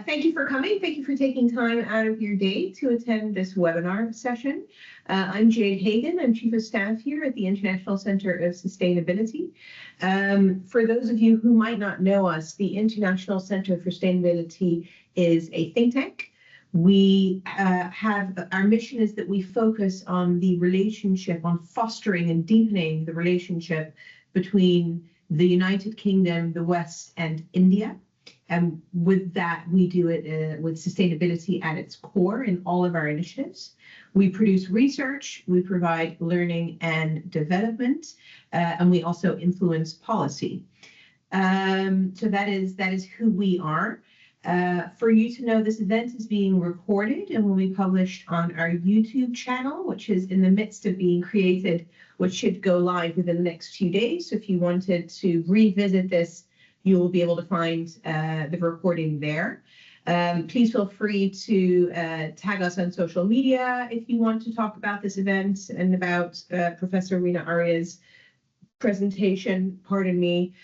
Thank you for coming. Thank you for taking time out of your day to attend this webinar session. I'm Jade Hagan. I'm Chief of Staff here at the International Center of Sustainability. For those of you who might not know us, the International Center for Sustainability is a think tank. Our mission is that we focus on the relationship, on fostering and deepening the relationship between the United Kingdom, the West, and India. And with that, we do it with sustainability at its core in all of our initiatives. We produce research, we provide learning and development, and we also influence policy. So that is who we are. For you to know, this event is being recorded and will be published on our YouTube channel, which is in the midst of being created, which should go live within the next few days. So if you wanted to revisit this, you will be able to find the recording there. Please feel free to tag us on social media if you want to talk about this event and about Professor Rina Arya's presentation. Pardon me.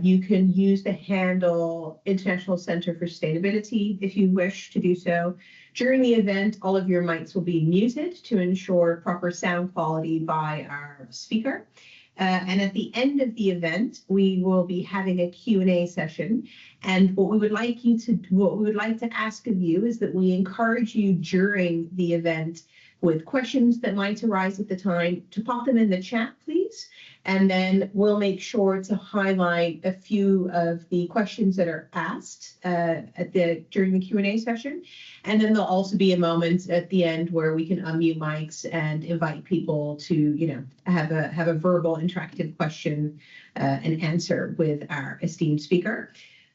You can use the handle International Center for Sustainability if you wish to do so. During the event, all of your mics will be muted to ensure proper sound quality by our speaker. And at the end of the event, we will be having a Q&A session. And what we would like to ask of you is that we encourage you during the event with questions that might arise at the time to pop them in the chat, please. And then we'll make sure to highlight a few of the questions that are asked during the Q&A session. And then there'll also be a moment at the end where we can unmute mics and invite people to, have a verbal interactive question and answer with our esteemed speaker.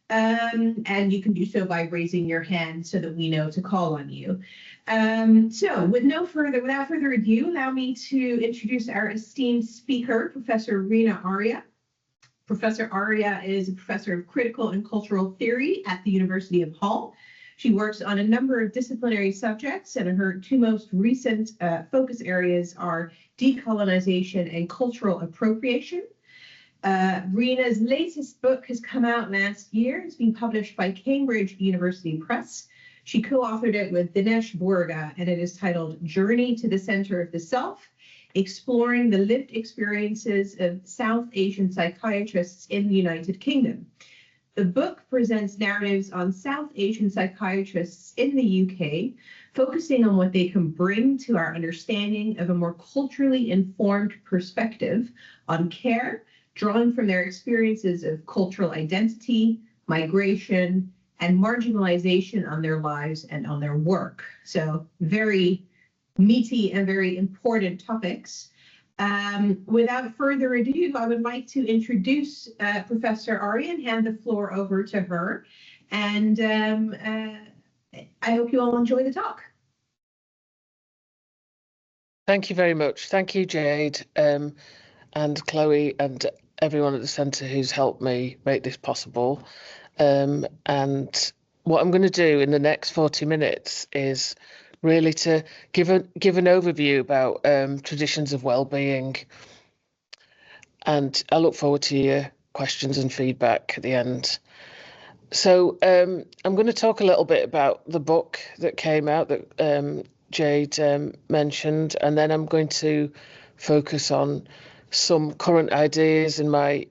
And you can do so by raising your hand so that we know to call on you. So without further ado, allow me to introduce our esteemed speaker, Professor Rina Arya. Professor Arya is a professor of critical and cultural theory at the University of Hull. She works on a number of disciplinary subjects, and her two most recent focus areas are decolonization and cultural appropriation. Rina's latest book has come out last year. It's been published by Cambridge University Press. She co-authored it with Dinesh Burga, and it is titled Journey to the Center of the Self, Exploring the Lived Experiences of South Asian Psychiatrists in the United Kingdom. The book presents narratives on South Asian psychiatrists in the UK, focusing on what they can bring to our understanding of a more culturally informed perspective on care, drawing from their experiences of cultural identity, migration, and marginalization on their lives and on their work. So very meaty and very important topics. Without further ado, I would like to introduce Professor Arya and hand the floor over to her. And I hope you all enjoy the talk. Thank you very much. Thank you, Jade, and Chloe, and everyone at the centre who's helped me make this possible. And what I'm going to do in the next 40 minutes is really to give an overview about traditions of well-being. And I look forward to your questions and feedback at the end. So I'm going to talk a little bit about the book that came out that Jade mentioned, and then I'm going to focus on some current ideas in my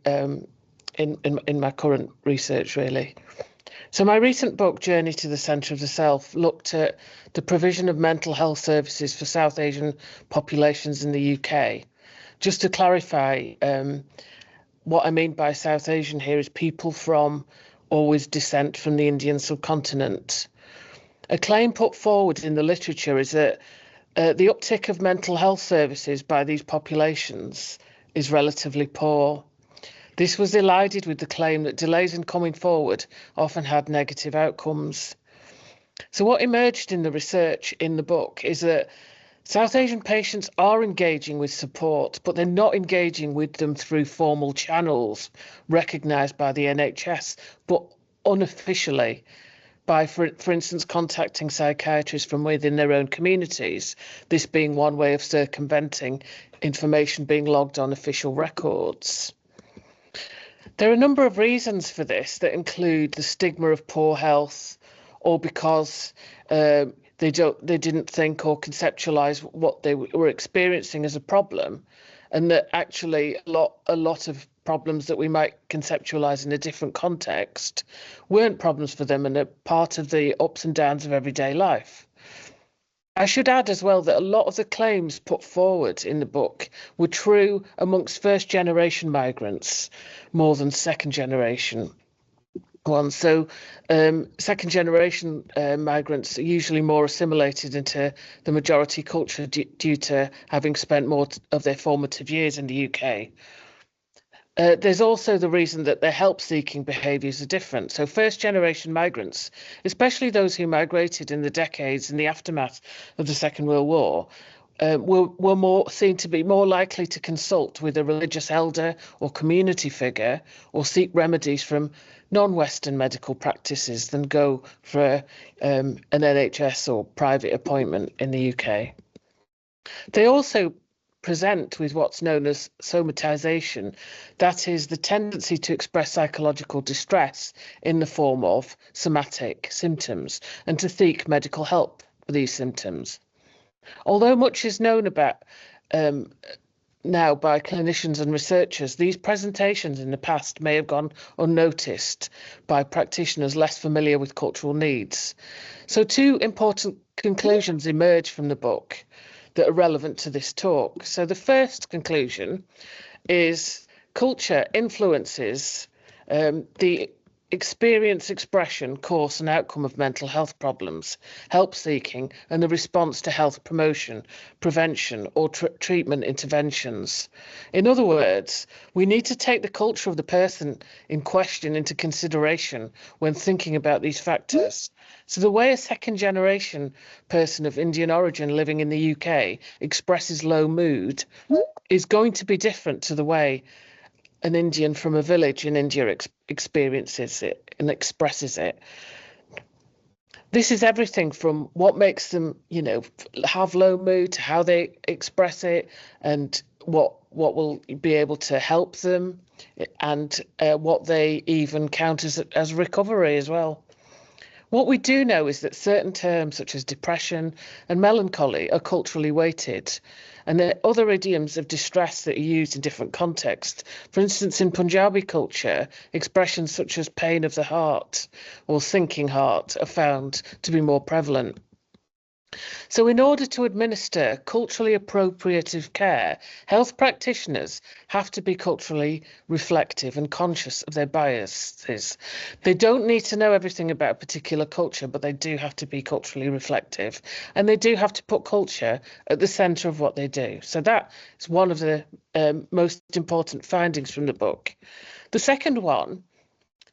in my current research, really. So my recent book, Journey to the Centre of the Self, looked at the provision of mental health services for South Asian populations in the UK. Just to clarify, what I mean by South Asian here is people from or with descent from the Indian subcontinent. A claim put forward in the literature is that the uptick of mental health services by these populations is relatively poor. This was elided with the claim that delays in coming forward often had negative outcomes. So what emerged in the research in the book is that South Asian patients are engaging with support, but they're not engaging with them through formal channels recognised by the NHS, but unofficially by, for instance, contacting psychiatrists from within their own communities, this being one way of circumventing information being logged on official records. There are a number of reasons for this that include the stigma of poor health, or because they didn't think or conceptualize what they were experiencing as a problem, and that actually a lot of problems that we might conceptualize in a different context weren't problems for them and are part of the ups and downs of everyday life. I should add as well that a lot of the claims put forward in the book were true amongst first generation migrants more than second generation ones. So second generation migrants are usually more assimilated into the majority culture due to having spent more of their formative years in the UK. There's also the reason that their help-seeking behaviours are different. So first-generation migrants, especially those who migrated in the decades in the aftermath of the Second World War, were more seen to be more likely to consult with a religious elder or community figure or seek remedies from non-Western medical practices than go for an NHS or private appointment in the UK. They also present with what's known as somatization, that is the tendency to express psychological distress in the form of somatic symptoms and to seek medical help for these symptoms. Although much is known about now by clinicians and researchers, these presentations in the past may have gone unnoticed by practitioners less familiar with cultural needs. So two important conclusions emerge from the book that are relevant to this talk. So the first conclusion is culture influences the experience, expression, course and outcome of mental health problems, help seeking and the response to health promotion, prevention or treatment interventions. In other words, we need to take the culture of the person in question into consideration when thinking about these factors. So the way a second generation person of Indian origin living in the UK expresses low mood is going to be different to the way an Indian from a village in India experiences it and expresses it. This is everything from what makes them, have low mood to how they express it and what will be able to help them and what they even count as recovery as well. What we do know is that certain terms such as depression and melancholy are culturally weighted, and there are other idioms of distress that are used in different contexts. For instance, in Punjabi culture, expressions such as pain of the heart or sinking heart are found to be more prevalent. So in order to administer culturally appropriative care, health practitioners have to be culturally reflective and conscious of their biases. They don't need to know everything about a particular culture, but they do have to be culturally reflective, and they do have to put culture at the centre of what they do. So that is one of the most important findings from the book. The second one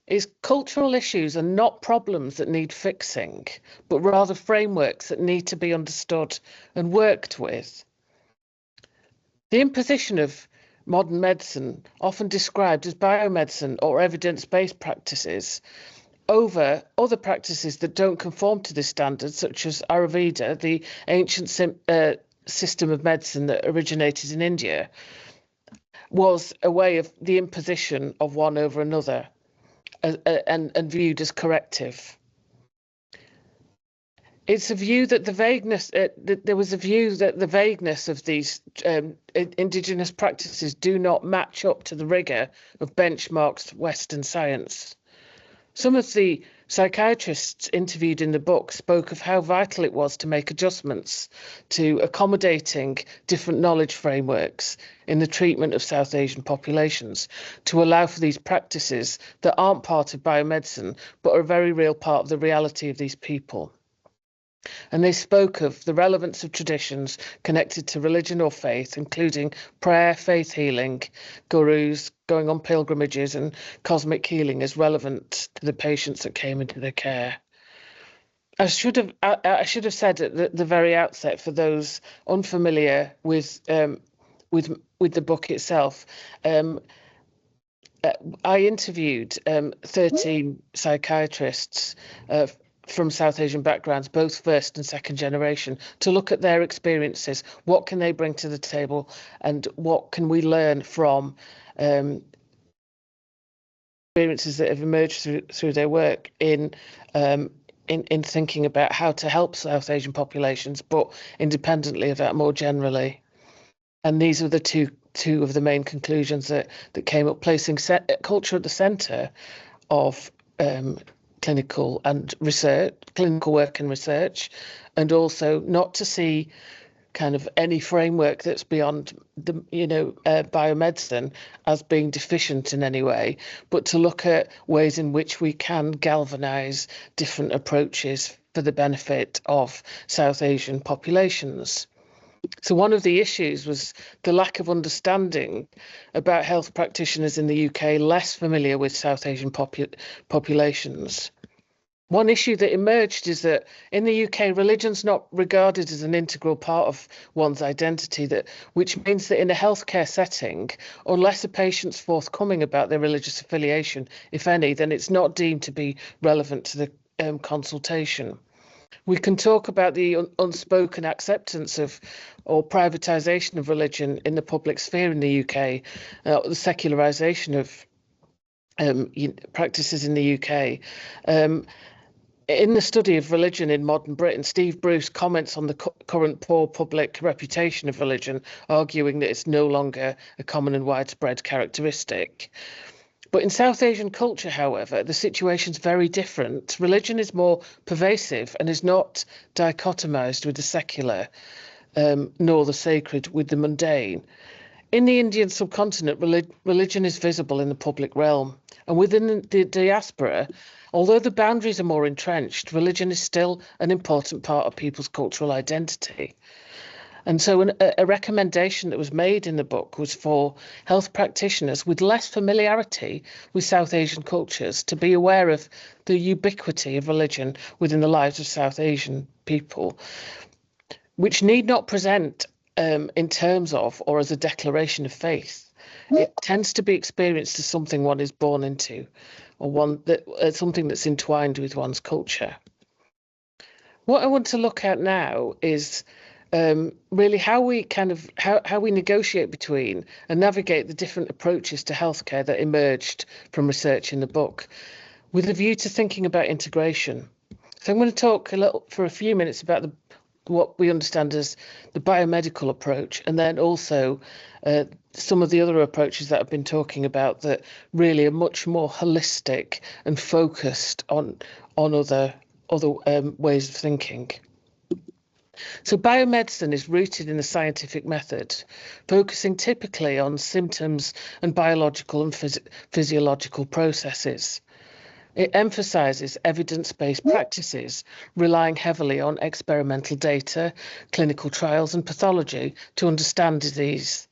is cultural issues are not problems that need fixing, but rather frameworks that need to be understood and worked with. The imposition of modern medicine, often described as biomedicine or evidence-based practices, over other practices that don't conform to this standard, such as Ayurveda, the ancient system of medicine that originated in India, was a way of the imposition of one over another. And viewed as corrective. It's a view that the vagueness, there was a view that the vagueness of these indigenous practices do not match up to the rigour of benchmarked Western science. Some of the psychiatrists interviewed in the book spoke of how vital it was to make adjustments to accommodating different knowledge frameworks in the treatment of South Asian populations to allow for these practices that aren't part of biomedicine but are a very real part of the reality of these people. And they spoke of the relevance of traditions connected to religion or faith, including prayer, faith healing, gurus, going on pilgrimages and cosmic healing as relevant to the patients that came into their care. I should have said at the very outset, for those unfamiliar with the book itself, I interviewed 13 psychiatrists from South Asian backgrounds, both first and second generation, to look at their experiences. What can they bring to the table, and what can we learn from experiences that have emerged through their work in in thinking about how to help South Asian populations, but independently of that, more generally. And these are the two of the main conclusions that came up, placing culture at the centre of clinical work and research, and also not to see kind of any framework that's beyond the biomedicine as being deficient in any way, but to look at ways in which we can galvanise different approaches for the benefit of South Asian populations. So one of the issues was the lack of understanding about health practitioners in the UK less familiar with South Asian populations. One issue that emerged is that in the UK, religion's not regarded as an integral part of one's identity, which means that in a healthcare setting, unless a patient's forthcoming about their religious affiliation, if any, then it's not deemed to be relevant to the consultation. We can talk about the unspoken acceptance of or privatisation of religion in the public sphere in the UK, the secularisation of practices in the UK. In the study of religion in modern Britain, Steve Bruce comments on the current poor public reputation of religion, arguing that it's no longer a common and widespread characteristic. But in South Asian culture, however, the situation's very different. Religion is more pervasive and is not dichotomized with the secular, nor the sacred with the mundane. In the Indian subcontinent, religion is visible in the public realm. And within the diaspora, although the boundaries are more entrenched, religion is still an important part of people's cultural identity. And so a recommendation that was made in the book was for health practitioners with less familiarity with South Asian cultures to be aware of the ubiquity of religion within the lives of South Asian people, which need not present in terms of or as a declaration of faith. It tends to be experienced as something one is born into, or something that's entwined with one's culture. What I want to look at now is really how we negotiate between and navigate the different approaches to healthcare that emerged from research in the book, with a view to thinking about integration. So I'm going to talk for a few minutes about what we understand as the biomedical approach, and then also some of the other approaches that I've been talking about that really are much more holistic and focused on other ways of thinking. So biomedicine is rooted in the scientific method, focusing typically on symptoms and biological and physiological processes. It emphasises evidence-based practices, relying heavily on experimental data, clinical trials and pathology to understand disease.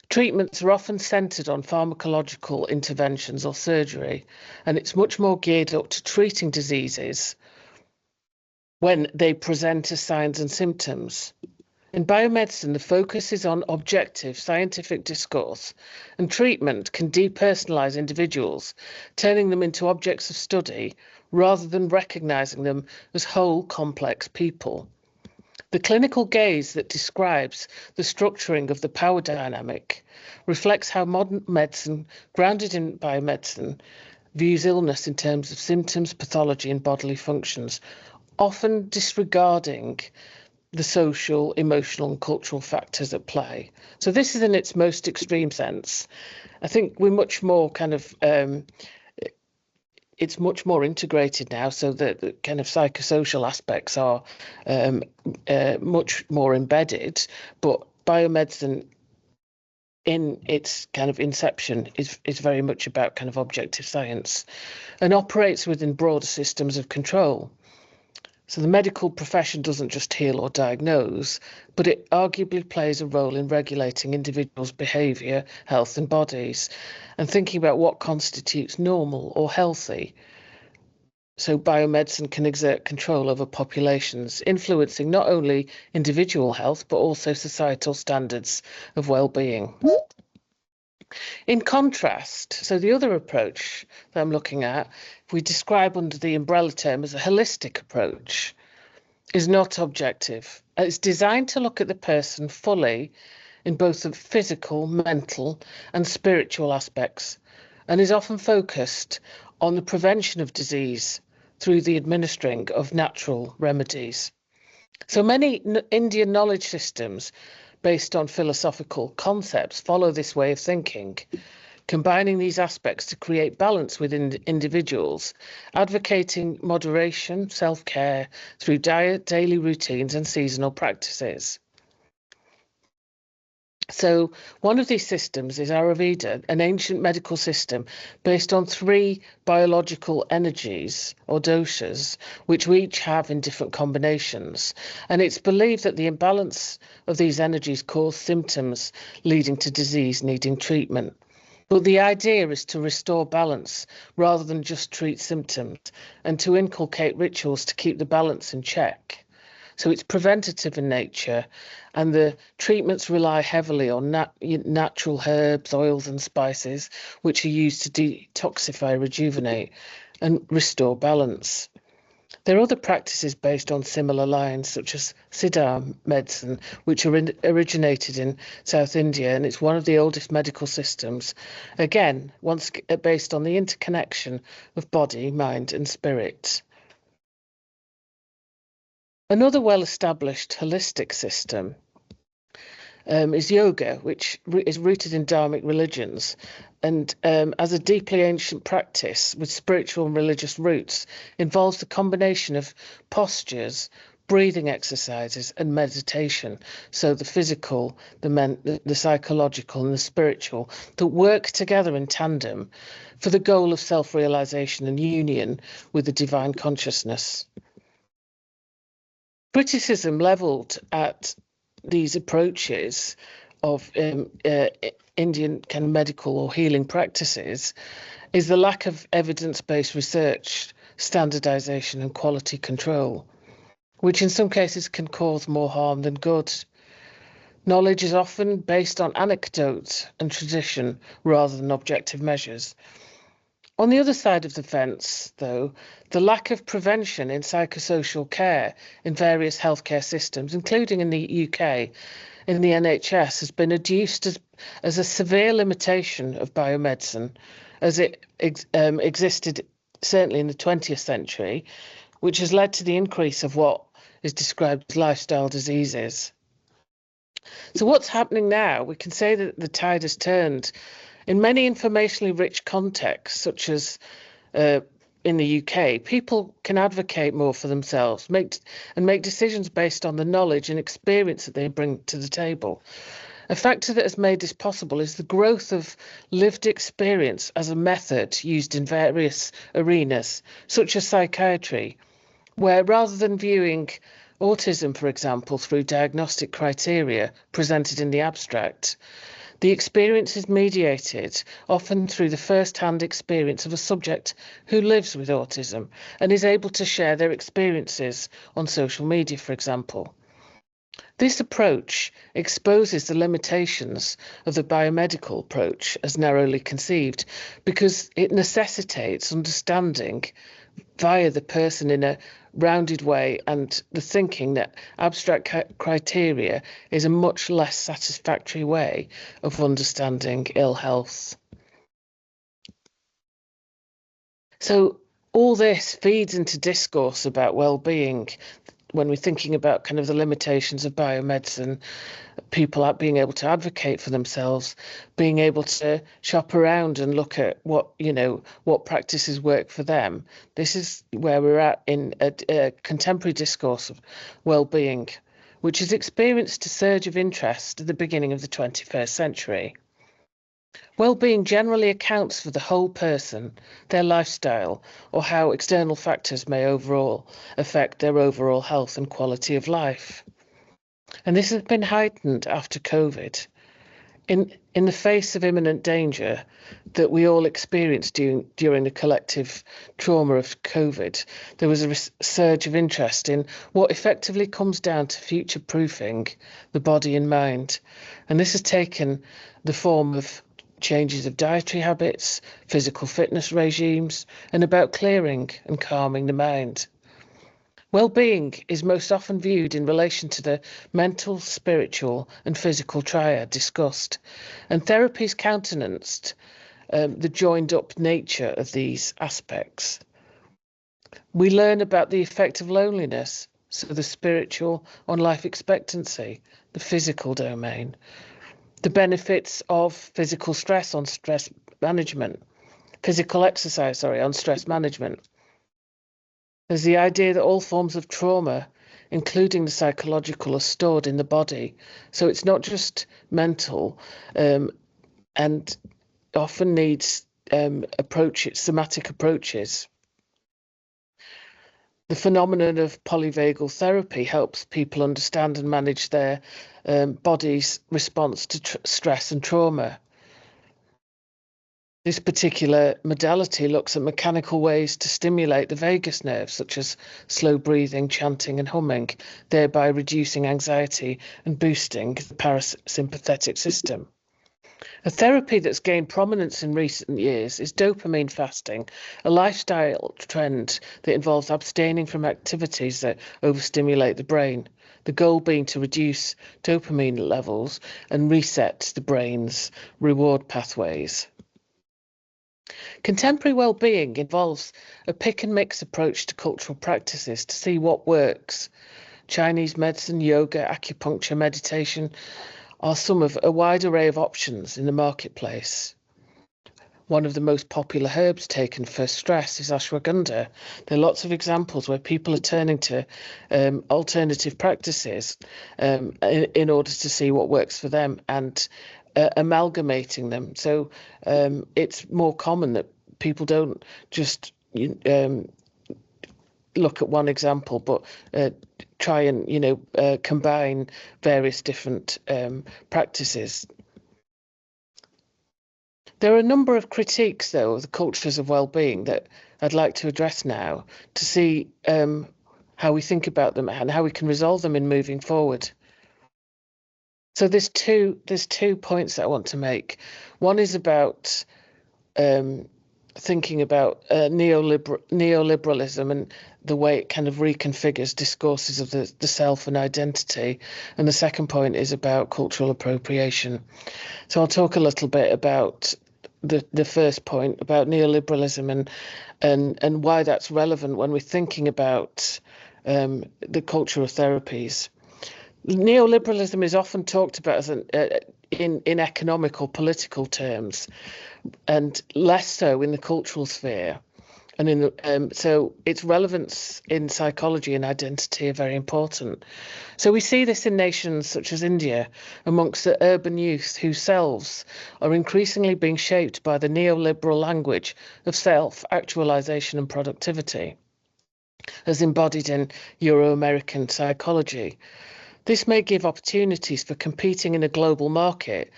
Treatments are often centred on pharmacological interventions or surgery, and it's much more geared up to treating diseases when they present as signs and symptoms. In biomedicine, the focus is on objective scientific discourse, and treatment can depersonalise individuals, turning them into objects of study rather than recognising them as whole, complex people. The clinical gaze that describes the structuring of the power dynamic reflects how modern medicine, grounded in biomedicine, views illness in terms of symptoms, pathology and bodily functions, often disregarding the social, emotional and cultural factors at play. So this is in its most extreme sense. I think we're much more it's much more integrated now, so that the kind of psychosocial aspects are much more embedded, but biomedicine in its kind of inception is very much about kind of objective science and operates within broader systems of control. So the medical profession doesn't just heal or diagnose, but it arguably plays a role in regulating individuals' behaviour, health and bodies, and thinking about what constitutes normal or healthy. So biomedicine can exert control over populations, influencing not only individual health, but also societal standards of well-being. In contrast, so the other approach that I'm looking at, we describe under the umbrella term as a holistic approach, is not objective. It's designed to look at the person fully in both the physical, mental and spiritual aspects, and is often focused on the prevention of disease through the administering of natural remedies. So many Indian knowledge systems based on philosophical concepts follow this way of thinking, combining these aspects to create balance within individuals, advocating moderation, self-care through diet, daily routines and seasonal practices. So one of these systems is Ayurveda, an ancient medical system based on 3 biological energies or doshas, which we each have in different combinations. And it's believed that the imbalance of these energies cause symptoms leading to disease needing treatment. But the idea is to restore balance rather than just treat symptoms, and to inculcate rituals to keep the balance in check. So it's preventative in nature, and the treatments rely heavily on natural herbs, oils and spices, which are used to detoxify, rejuvenate and restore balance. There are other practices based on similar lines, such as Siddha medicine, which originated in South India, and it's one of the oldest medical systems, again, once based on the interconnection of body, mind and spirit. Another well-established holistic system is yoga, which is rooted in Dharmic religions, and as a deeply ancient practice with spiritual and religious roots, involves the combination of postures, breathing exercises and meditation. So the physical, the psychological and the spiritual that work together in tandem for the goal of self-realization and union with the divine consciousness. Criticism levelled at these approaches of Indian kind of medical or healing practices is the lack of evidence-based research, standardization and quality control, which in some cases can cause more harm than good. Knowledge is often based on anecdote and tradition rather than objective measures. On the other side of the fence, though, the lack of prevention in psychosocial care in various healthcare systems, including in the UK, in the NHS, has been adduced as a severe limitation of biomedicine as it existed certainly in the 20th century, which has led to the increase of what is described as lifestyle diseases. So what's happening now? We can say that the tide has turned. In many informationally rich contexts, such as in the UK, people can advocate more for themselves, make decisions based on the knowledge and experience that they bring to the table. A factor that has made this possible is the growth of lived experience as a method used in various arenas, such as psychiatry, where rather than viewing autism, for example, through diagnostic criteria presented in the abstract, the experience is mediated, often through the first-hand experience of a subject who lives with autism and is able to share their experiences on social media, for example. This approach exposes the limitations of the biomedical approach as narrowly conceived, because it necessitates understanding via the person in a rounded way, and the thinking that abstract criteria is a much less satisfactory way of understanding ill health. So all this feeds into discourse about well-being when we're thinking about kind of the limitations of biomedicine, people being able to advocate for themselves, being able to shop around and look at what practices work for them. This is where we're at in a contemporary discourse of well-being, which has experienced a surge of interest at the beginning of the 21st century. Well-being generally accounts for the whole person, their lifestyle, or how external factors may overall affect their overall health and quality of life. And this has been heightened after COVID. In the face of imminent danger that we all experienced during the collective trauma of COVID, there was a surge of interest in what effectively comes down to future-proofing the body and mind. And this has taken the form of changes of dietary habits, physical fitness regimes, and about clearing and calming the mind. Well-being is most often viewed in relation to the mental, spiritual and physical triad discussed, and therapies countenanced the joined-up nature of these aspects. We learn about the effect of loneliness, so the spiritual on life expectancy, the physical domain, the benefits of physical stress on stress management, physical exercise, on stress management. There's the idea that all forms of trauma, including the psychological, are stored in the body. So it's not just mental, and often needs somatic approaches. The phenomenon of polyvagal therapy helps people understand and manage their body's response to stress and trauma. This particular modality looks at mechanical ways to stimulate the vagus nerve, such as slow breathing, chanting, and humming, thereby reducing anxiety and boosting the parasympathetic system. A therapy that's gained prominence in recent years is dopamine fasting, a lifestyle trend that involves abstaining from activities that overstimulate the brain. The goal being to reduce dopamine levels and reset the brain's reward pathways. Contemporary well-being involves a pick and mix approach to cultural practices to see what works. Chinese medicine, yoga, acupuncture, meditation are some of a wide array of options in the marketplace. One of the most popular herbs taken for stress is ashwagandha. There are lots of examples where people are turning to alternative practices in order to see what works for them and amalgamating them. So it's more common that people don't just look at one example, but try and combine various different practices. There are a number of critiques, though, of the cultures of well-being that I'd like to address now to see how we think about them and how we can resolve them in moving forward. So there's two points that I want to make. One is about thinking about neoliberalism and the way it kind of reconfigures discourses of the self and identity. And the second point is about cultural appropriation. So I'll talk a little bit about the first point about neoliberalism and why that's relevant when we're thinking about the culture of therapies. Neoliberalism is often talked about as in economic or political terms, and less so in the cultural sphere. And so its relevance in psychology and identity are very important. So we see this in nations such as India, amongst the urban youth whose selves are increasingly being shaped by the neoliberal language of self-actualization and productivity, as embodied in Euro-American psychology. This may give opportunities for competing in a global market,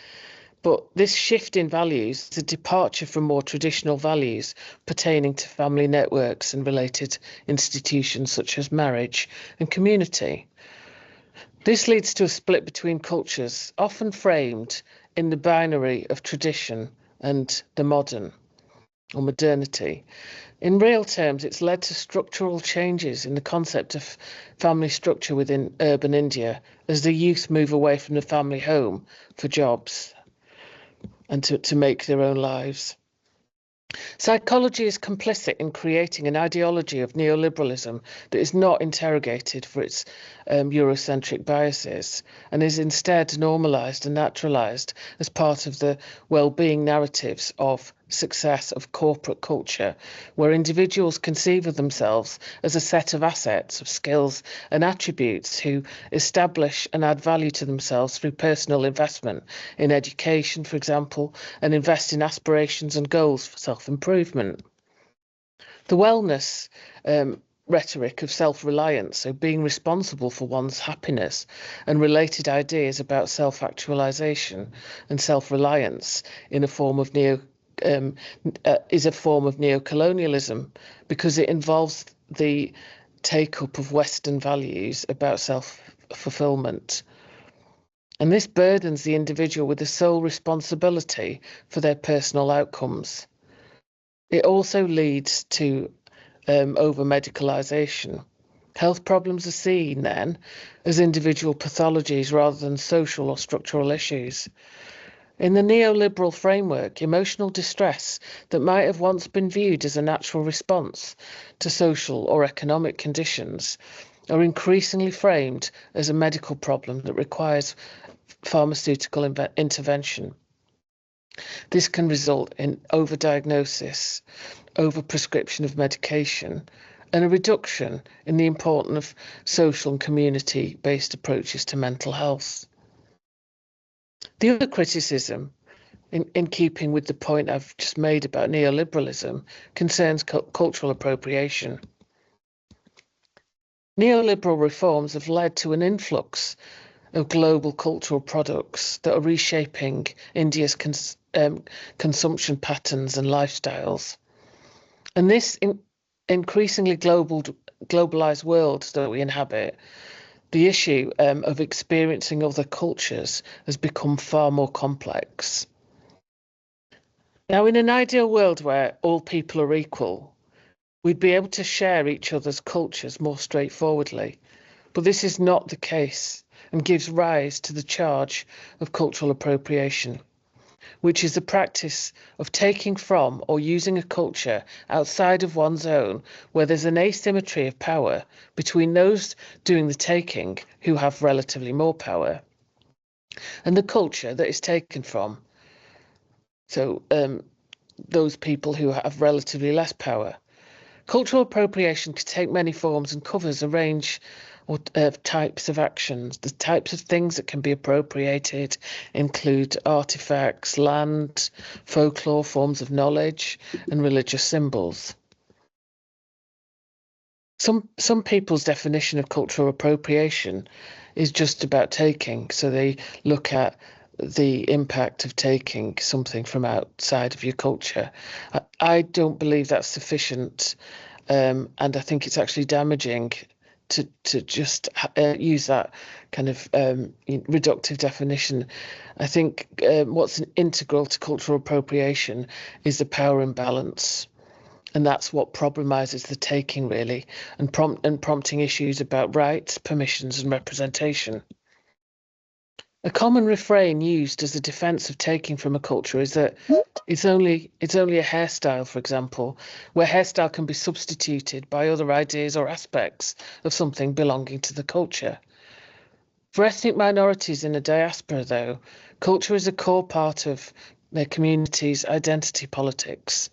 but this shift in values is a departure from more traditional values pertaining to family networks and related institutions such as marriage and community. This leads to a split between cultures, often framed in the binary of tradition and the modern or modernity. In real terms, it's led to structural changes in the concept of family structure within urban India as the youth move away from the family home for jobs and to make their own lives. Psychology is complicit in creating an ideology of neoliberalism that is not interrogated for its Eurocentric biases and is instead normalised and naturalised as part of the well-being narratives of success of corporate culture, where individuals conceive of themselves as a set of assets, of skills and attributes who establish and add value to themselves through personal investment in education, for example, and invest in aspirations and goals for self-improvement. The wellness rhetoric of self-reliance, so being responsible for one's happiness, and related ideas about self-actualization and self-reliance in a form of is a form of neocolonialism because it involves the take-up of Western values about self-fulfillment. And this burdens the individual with the sole responsibility for their personal outcomes. It also leads to over-medicalisation. Health problems are seen then as individual pathologies rather than social or structural issues. In the neoliberal framework, emotional distress that might have once been viewed as a natural response to social or economic conditions are increasingly framed as a medical problem that requires pharmaceutical intervention. This can result in overdiagnosis, overprescription of medication, and a reduction in the importance of social and community-based approaches to mental health. The other criticism, in keeping with the point I've just made about neoliberalism, concerns cultural appropriation. Neoliberal reforms have led to an influx of global cultural products that are reshaping India's consumption patterns and lifestyles. And this increasingly globalized world that we inhabit, the issue of experiencing other cultures has become far more complex. Now, in an ideal world where all people are equal, we'd be able to share each other's cultures more straightforwardly. But this is not the case and gives rise to the charge of cultural appropriation, which is the practice of taking from or using a culture outside of one's own, where there's an asymmetry of power between those doing the taking, who have relatively more power, and the culture that is taken from. So those people who have relatively less power. Cultural appropriation can take many forms and covers a range of types of actions. The types of things that can be appropriated include artifacts, land, folklore, forms of knowledge, and religious symbols. Some people's definition of cultural appropriation is just about taking. So they look at the impact of taking something from outside of your culture. I don't believe that's sufficient, and I think it's actually damaging to just use that kind of reductive definition. I think what's integral to cultural appropriation is the power imbalance. And that's what problematizes the taking, really, and prompting issues about rights, permissions, and representation. A common refrain used as a defense of taking from a culture is that it's only a hairstyle, for example, where hairstyle can be substituted by other ideas or aspects of something belonging to the culture. For ethnic minorities in a diaspora, though, culture is a core part of their community's identity politics,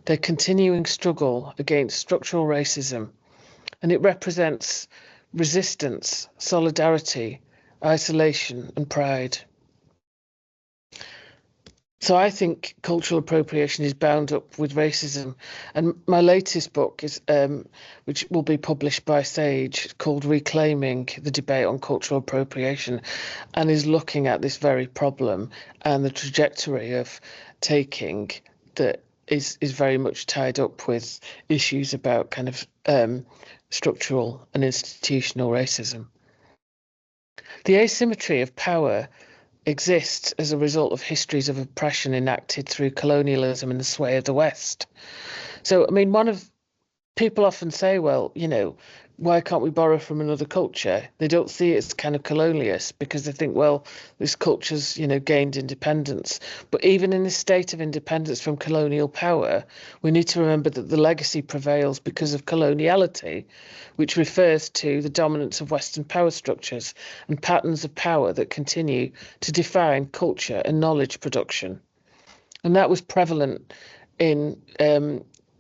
their continuing struggle against structural racism, and it represents resistance, solidarity, isolation, and pride. So I think cultural appropriation is bound up with racism. And my latest book is, which will be published by Sage, called Reclaiming the Debate on Cultural Appropriation, and is looking at this very problem and the trajectory of taking that is very much tied up with issues about kind of structural and institutional racism. The asymmetry of power exists as a result of histories of oppression enacted through colonialism and the sway of the West. So, I mean, people often say, well, why can't we borrow from another culture? They don't see it as kind of colonialist because they think, well, this culture's, gained independence. But even in this state of independence from colonial power, we need to remember that the legacy prevails because of coloniality, which refers to the dominance of Western power structures and patterns of power that continue to define culture and knowledge production. And that was prevalent in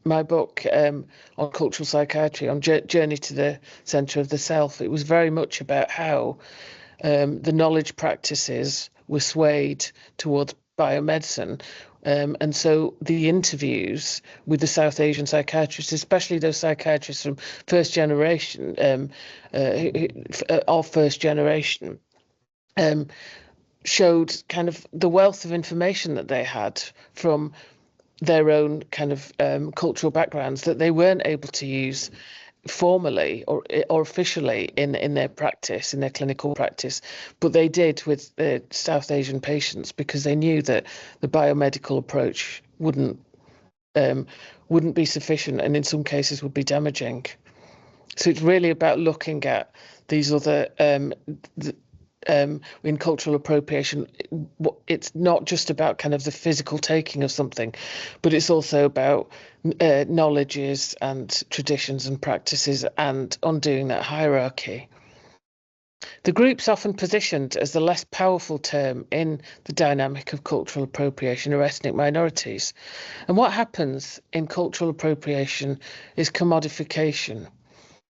my book on cultural psychiatry, on Journey to the Centre of the Self. It was very much about how the knowledge practices were swayed towards biomedicine. And so the interviews with the South Asian psychiatrists, especially those psychiatrists from first generation, showed kind of the wealth of information that they had from their own kind of cultural backgrounds that they weren't able to use formally or officially in their practice, in their clinical practice, but they did with the South Asian patients because they knew that the biomedical approach wouldn't be sufficient and in some cases would be damaging. So it's really about looking at these other in cultural appropriation, it's not just about kind of the physical taking of something, but it's also about knowledges and traditions and practices and undoing that hierarchy. The group's often positioned as the less powerful term in the dynamic of cultural appropriation or ethnic minorities. And what happens in cultural appropriation is commodification,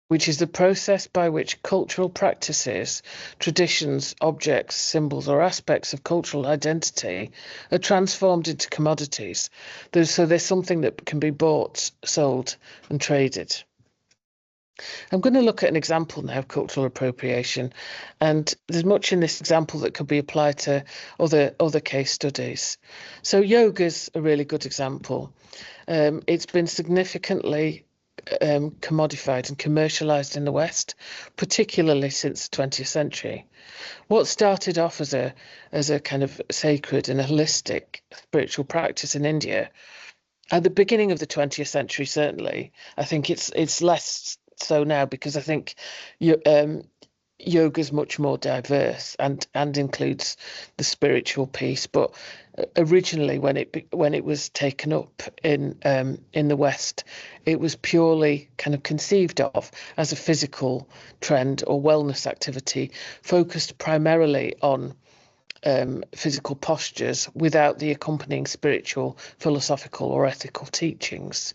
which is the process by which cultural practices, traditions, objects, symbols, or aspects of cultural identity are transformed into commodities. So there's something that can be bought, sold, and traded. I'm going to look at an example now of cultural appropriation, and there's much in this example that could be applied to other case studies. So yoga's a really good example. It's been significantly commodified and commercialized in the West, particularly since the 20th century. What started off as a kind of sacred and holistic spiritual practice in India, at the beginning of the 20th century, certainly, I think it's less so now, because I think yoga is much more diverse and includes the spiritual piece. But originally, when it was taken up in the West, it was purely kind of conceived of as a physical trend or wellness activity, focused primarily on physical postures without the accompanying spiritual, philosophical, or ethical teachings.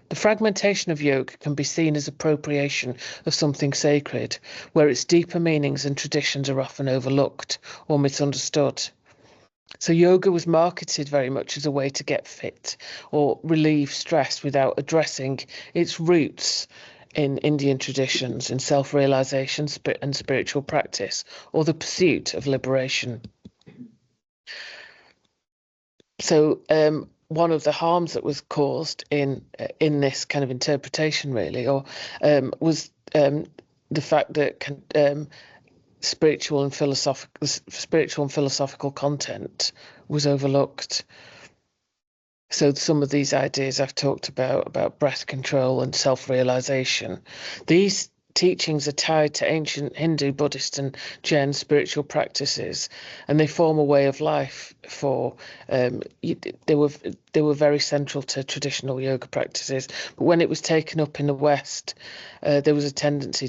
The fragmentation of yoga can be seen as appropriation of something sacred, where its deeper meanings and traditions are often overlooked or misunderstood. So yoga was marketed very much as a way to get fit or relieve stress without addressing its roots in Indian traditions, in self-realization and spiritual practice, or the pursuit of liberation. So one of the harms that was caused in this kind of interpretation, really, or was the fact that spiritual and philosophical content was overlooked. So some of these ideas I've talked about breath control and self-realization, these teachings are tied to ancient Hindu, Buddhist, and Jain spiritual practices, and they form a way of life for. They were very central to traditional yoga practices. But when it was taken up in the West, there was a tendency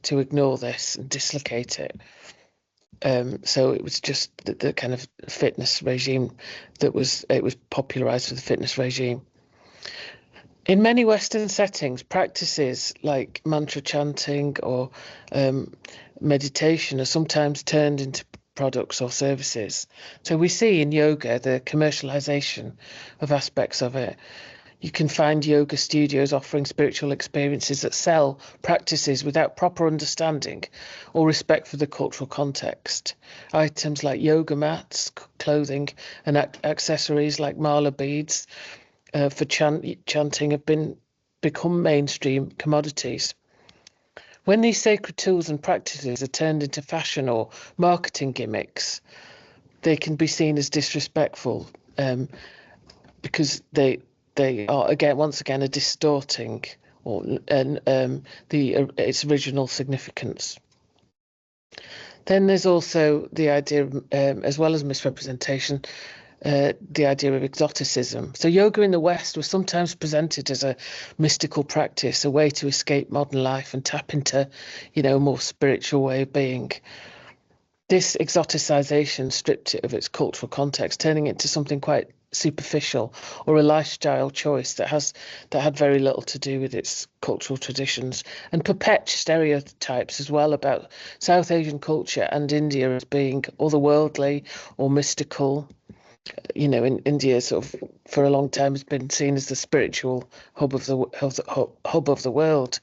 to ignore this and dislocate it. So it was just the kind of fitness regime it was popularized for the fitness regime. In many Western settings, practices like mantra chanting or meditation are sometimes turned into products or services. So we see in yoga the commercialization of aspects of it. You can find yoga studios offering spiritual experiences that sell practices without proper understanding or respect for the cultural context. Items like yoga mats, clothing, and accessories like mala beads for chanting have become mainstream commodities. When these sacred tools and practices are turned into fashion or marketing gimmicks, they can be seen as disrespectful because they are once again a distorting its original significance. Then there's also the idea, as well as misrepresentation, the idea of exoticism. So yoga in the West was sometimes presented as a mystical practice, a way to escape modern life and tap into, a more spiritual way of being. This exoticization stripped it of its cultural context, turning it into something quite superficial or a lifestyle choice that had very little to do with its cultural traditions, and perpetuated stereotypes as well about South Asian culture and India as being otherworldly or mystical. In India, sort of for a long time, has been seen as the spiritual hub of the world,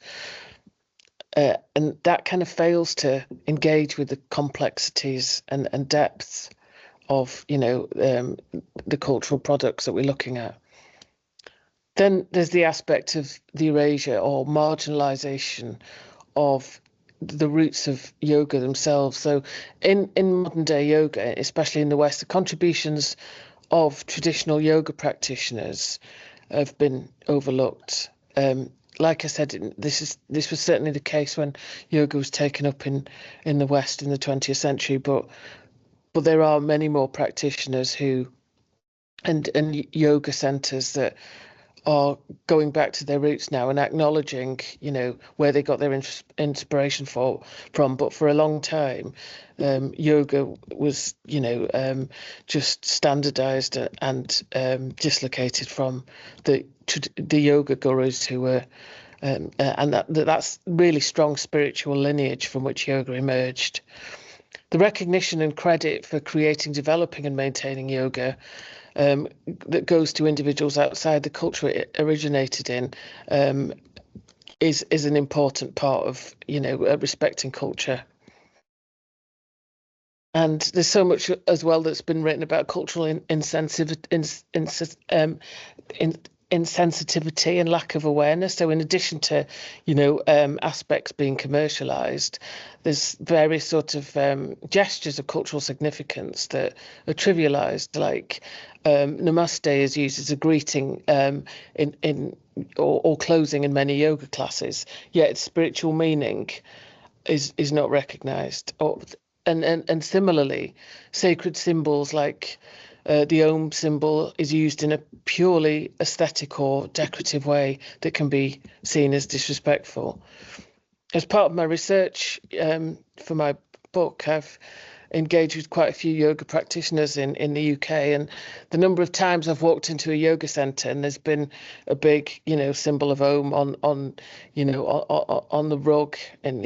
and that kind of fails to engage with the complexities and depths of the cultural products that we're looking at. Then there's the aspect of the erasure or marginalization of the roots of yoga themselves. So in modern day yoga, especially in the West, the contributions of traditional yoga practitioners have been overlooked. like I said, this was certainly the case when yoga was taken up in the West in the 20th century, but there are many more practitioners who and yoga centers that are going back to their roots now and acknowledging, where they got their inspiration from. But for a long time, yoga was, just standardized and dislocated from the yoga gurus who were, and that's really strong spiritual lineage from which yoga emerged. The recognition and credit for creating, developing, and maintaining yoga that goes to individuals outside the culture it originated in is an important part of respecting culture. And there's so much as well that's been written about cultural insensitivity and lack of awareness. So in addition to, aspects being commercialized, there's various sort of gestures of cultural significance that are trivialized, like namaste is used as a greeting or closing in many yoga classes, yet its spiritual meaning is not recognized. And similarly, sacred symbols like the Om symbol is used in a purely aesthetic or decorative way that can be seen as disrespectful. As part of my research for my book, I've engaged with quite a few yoga practitioners in the UK, and the number of times I've walked into a yoga centre and there's been a big, symbol of Om on the rug and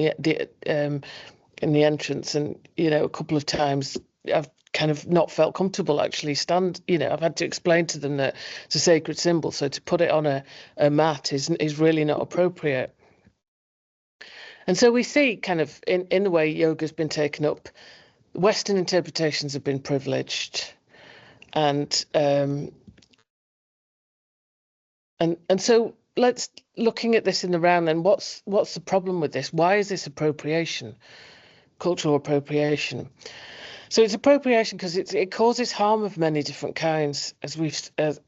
in the entrance, and a couple of times I've kind of not felt comfortable actually I've had to explain to them that it's a sacred symbol, so to put it on a mat is really not appropriate. And so we see kind of in the way yoga's been taken up, Western interpretations have been privileged, and so let's looking at this in the round then, what's the problem with this? Why is this appropriation? Cultural appropriation. So it's appropriation because it causes harm of many different kinds, as I've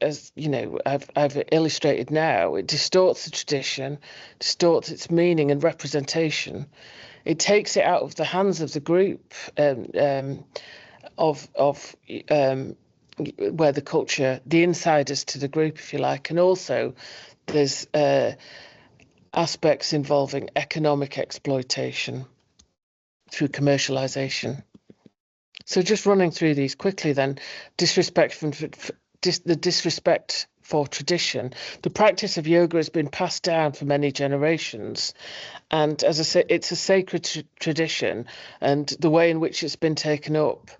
illustrated now. It distorts the tradition, distorts its meaning and representation. It takes it out of the hands of the group where the culture, the insiders to the group, if you like, and also there's aspects involving economic exploitation through commercialization. So just running through these quickly then, disrespect for tradition. The practice of yoga has been passed down for many generations, and as I say, it's a sacred tradition, and the way in which it's been taken up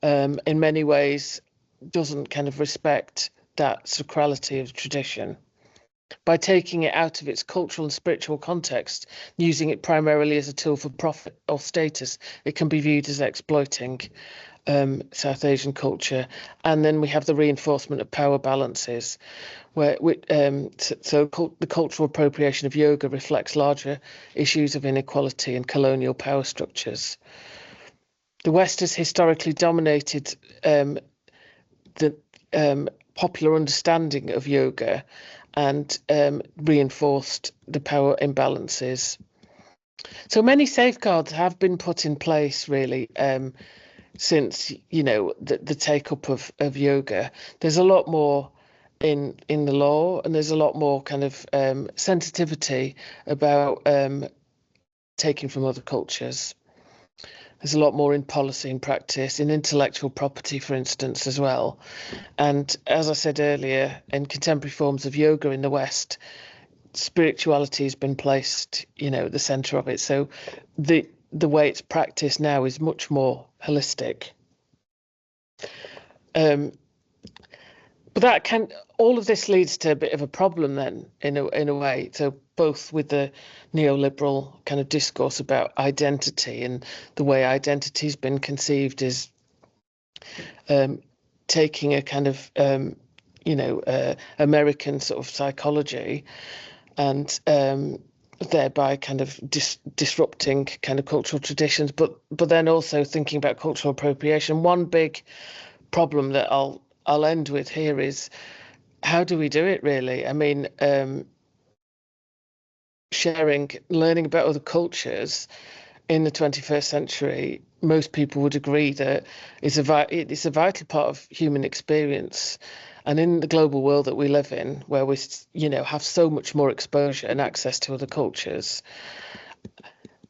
in many ways doesn't kind of respect that sacrality of tradition. By taking it out of its cultural and spiritual context, using it primarily as a tool for profit or status, it can be viewed as exploiting South Asian culture. And then we have the reinforcement of power balances, the cultural appropriation of yoga reflects larger issues of inequality and colonial power structures. The West has historically dominated the popular understanding of yoga and reinforced the power imbalances. So many safeguards have been put in place, really, since the take-up of yoga. There's a lot more in the law, and there's a lot more kind of sensitivity about taking from other cultures. There's a lot more in policy and practice, in intellectual property, for instance, as well. And as I said earlier, in contemporary forms of yoga in the West, spirituality has been placed, at the centre of it. So the way it's practiced now is much more holistic. But all of this leads to a bit of a problem then, in a way. So both with the neoliberal kind of discourse about identity, and the way identity has been conceived is taking a kind of American sort of psychology, and thereby kind of disrupting kind of cultural traditions, but then also thinking about cultural appropriation. One big problem that I'll end with here is, how do we do it really? I mean, learning about other cultures in the 21st century, most people would agree that it's a vital part of human experience. And in the global world that we live in, where we, have so much more exposure and access to other cultures,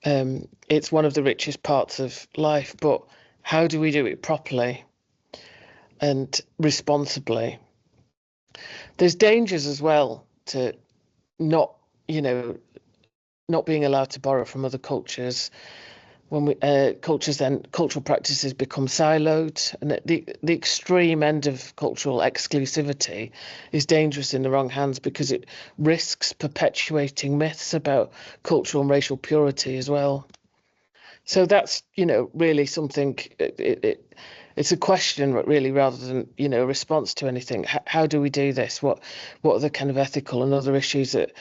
it's one of the richest parts of life. But how do we do it properly and responsibly? There's dangers as well to not being allowed to borrow from other cultures. When cultural practices become siloed, and the extreme end of cultural exclusivity is dangerous in the wrong hands, because it risks perpetuating myths about cultural and racial purity as well. So that's really something. It's a question really, rather than a response to anything. How do we do this? What are the kind of ethical and other issues that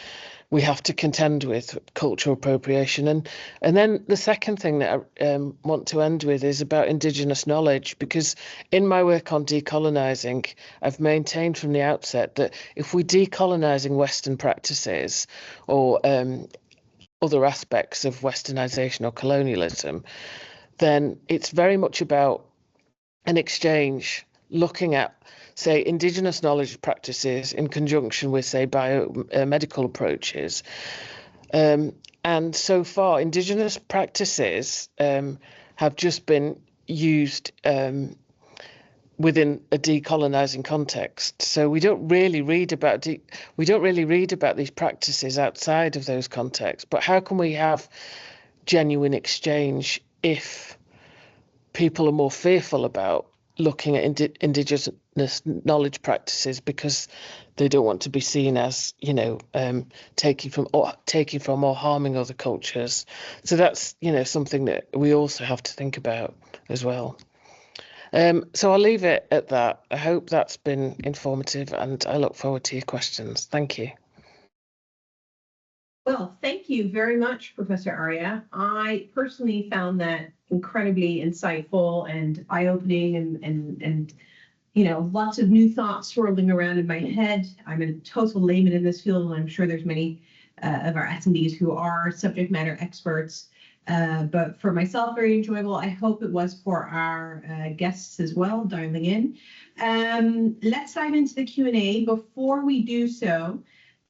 we have to contend with cultural appropriation? And then the second thing that I want to end with is about Indigenous knowledge, because in my work on decolonising, I've maintained from the outset that if we're decolonising Western practices or other aspects of Westernisation or colonialism, then it's very much about an exchange, looking at, say, Indigenous knowledge practices in conjunction with, say, biomedical approaches. And so far, Indigenous practices have just been used within a decolonising context. So we don't really read about these practices outside of those contexts. But how can we have genuine exchange if people are more fearful about looking at Indigenous knowledge practices because they don't want to be seen as, taking from or harming other cultures? So that's, something that we also have to think about as well. So I'll leave it at that. I hope that's been informative, and I look forward to your questions. Thank you. Well, thank you very much, Professor Arya. I personally found that incredibly insightful and eye-opening, and lots of new thoughts swirling around in my head. I'm a total layman in this field, and I'm sure there's many of our attendees who are subject matter experts. But for myself, very enjoyable. I hope it was for our guests as well, dialing in. Let's dive into the Q&A. Before we do so,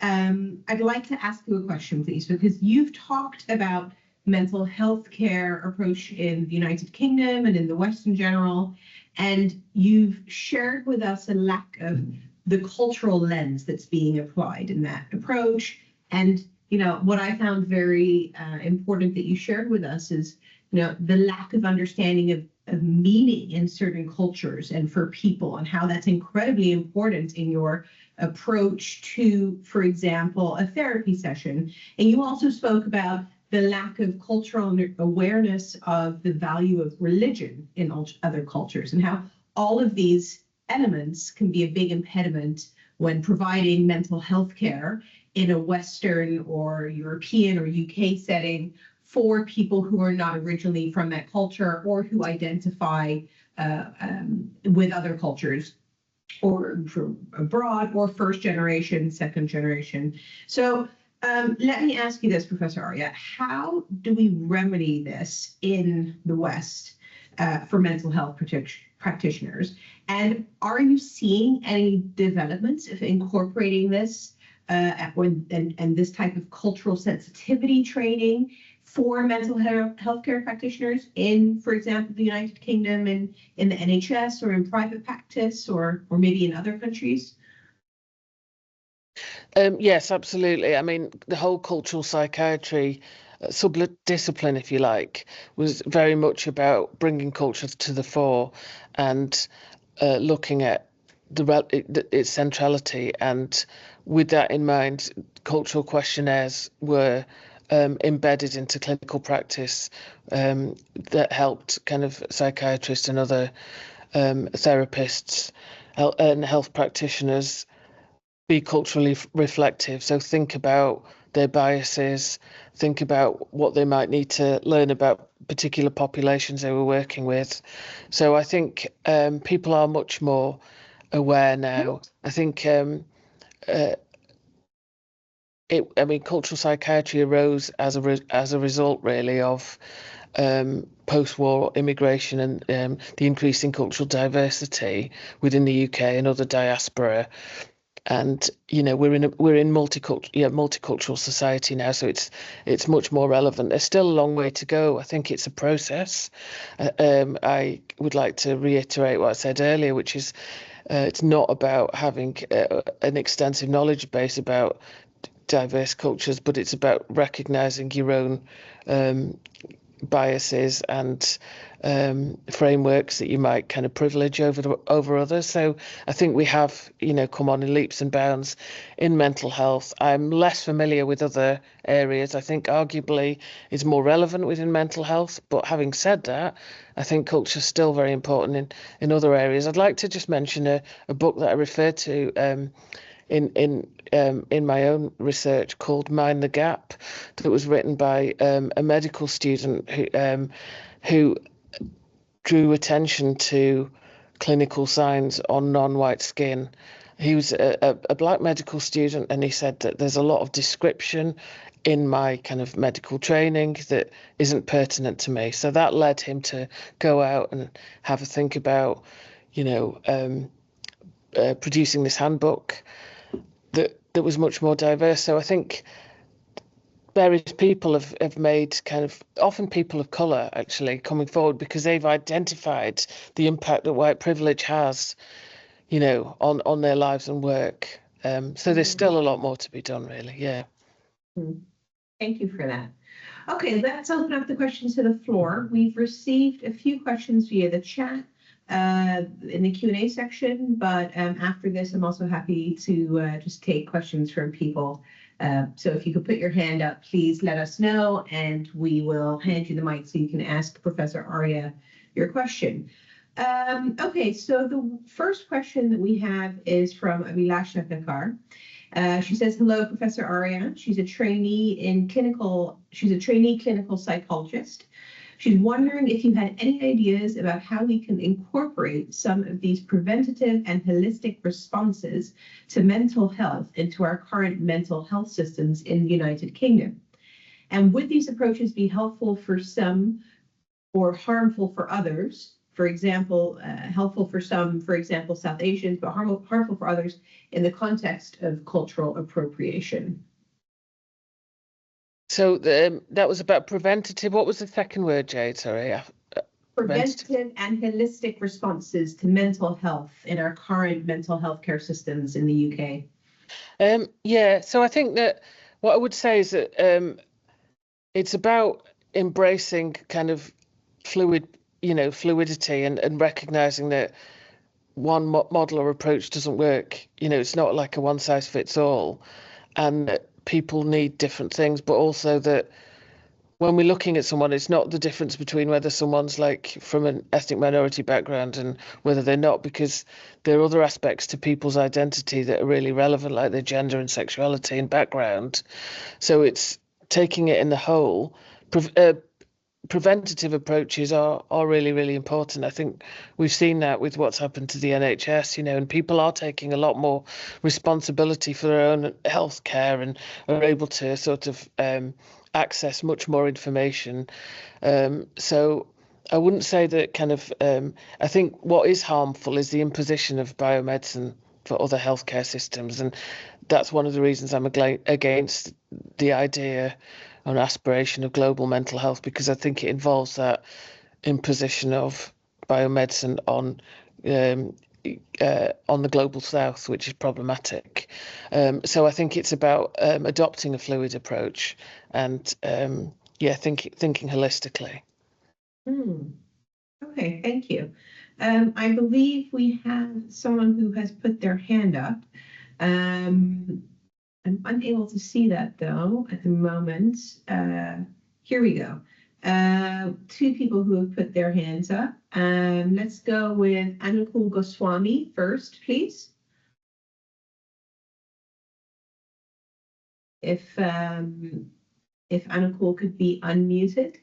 I'd like to ask you a question, please, because you've talked about mental health care approach in the United Kingdom and in the West in general, and you've shared with us a lack of the cultural lens that's being applied in that approach. And what I found very important that you shared with us is the lack of understanding of meaning in certain cultures and for people, and how that's incredibly important in your approach to, for example, a therapy session. And you also spoke about the lack of cultural awareness of the value of religion in other cultures, and how all of these elements can be a big impediment when providing mental health care in a Western or European or UK setting for people who are not originally from that culture, or who identify with other cultures, or from abroad, or first generation, second generation. So let me ask you this, Professor Arya, how do we remedy this in the West for mental health practitioners? And are you seeing any developments of incorporating this and this type of cultural sensitivity training for mental health care practitioners in, for example, the United Kingdom, and in the NHS, or in private practice, or maybe in other countries? Yes, absolutely. I mean, the whole cultural psychiatry sub-discipline, if you like, was very much about bringing culture to the fore and looking at its centrality. And with that in mind, cultural questionnaires were embedded into clinical practice that helped kind of psychiatrists and other therapists and health practitioners be culturally reflective. So think about their biases, think about what they might need to learn about particular populations they were working with. So I think people are much more aware now. I think I mean, cultural psychiatry arose as a result, really, of post-war immigration and the increasing cultural diversity within the UK and other diaspora. And we're in multicultural society now, so it's much more relevant. There's still a long way to go. I think it's a process. I would like to reiterate what I said earlier, which is it's not about having an extensive knowledge base about diverse cultures, but it's about recognizing your own biases and frameworks that you might kind of privilege over others. So I think we have, come on in leaps and bounds in mental health. I'm less familiar with other areas. I think arguably it's more relevant within mental health. But having said that, I think culture is still very important in other areas. I'd like to just mention a book that I referred to in my own research called Mind the Gap, that was written by a medical student who drew attention to clinical signs on non-white skin. He was a black medical student, and he said that there's a lot of description in my kind of medical training that isn't pertinent to me. So that led him to go out and have a think about, producing this handbook that was much more diverse. So I think various people have made often people of colour actually coming forward because they've identified the impact that white privilege has, on their lives and work. So there's still a lot more to be done, really. Yeah. Thank you for that. Okay, let's open up the questions to the floor. We've received a few questions via the chat in the Q&A section, but after this, I'm also happy to just take questions from people. So if you could put your hand up, please let us know, and we will hand you the mic so you can ask Professor Arya your question. Okay, so the first question that we have is from Abhilasha Thakar. She says, "Hello, Professor Arya. She's a trainee clinical psychologist. She's wondering if you had any ideas about how we can incorporate some of these preventative and holistic responses to mental health into our current mental health systems in the United Kingdom. And would these approaches be helpful for some or harmful for others? For example, helpful for some, for example, South Asians, but harmful for others in the context of cultural appropriation." So that was about preventative. What was the second word, Jade? Sorry. Preventative and holistic responses to mental health in our current mental health care systems in the UK. Yeah, so I think that what I would say is that it's about embracing kind of fluidity and recognizing that one model or approach doesn't work. It's not like a one size fits all, and that people need different things, but also that when we're looking at someone, it's not the difference between whether someone's like from an ethnic minority background and whether they're not, because there are other aspects to people's identity that are really relevant, like their gender and sexuality and background. So it's taking it in the whole. Preventative approaches are really, really important. I think we've seen that with what's happened to the NHS, and people are taking a lot more responsibility for their own health care and are able to sort of access much more information. So I wouldn't say that kind of, I think what is harmful is the imposition of biomedicine for other healthcare systems. And that's one of the reasons I'm against the idea or aspiration of global mental health, because I think it involves that imposition of biomedicine on the global south, which is problematic. So I think it's about adopting a fluid approach and thinking holistically. Okay, thank you. I believe we have someone who has put their hand up. I'm unable to see that though at the moment. Here we go. Two people who have put their hands up. Let's go with Anukul Goswami first, please. If Anukul could be unmuted.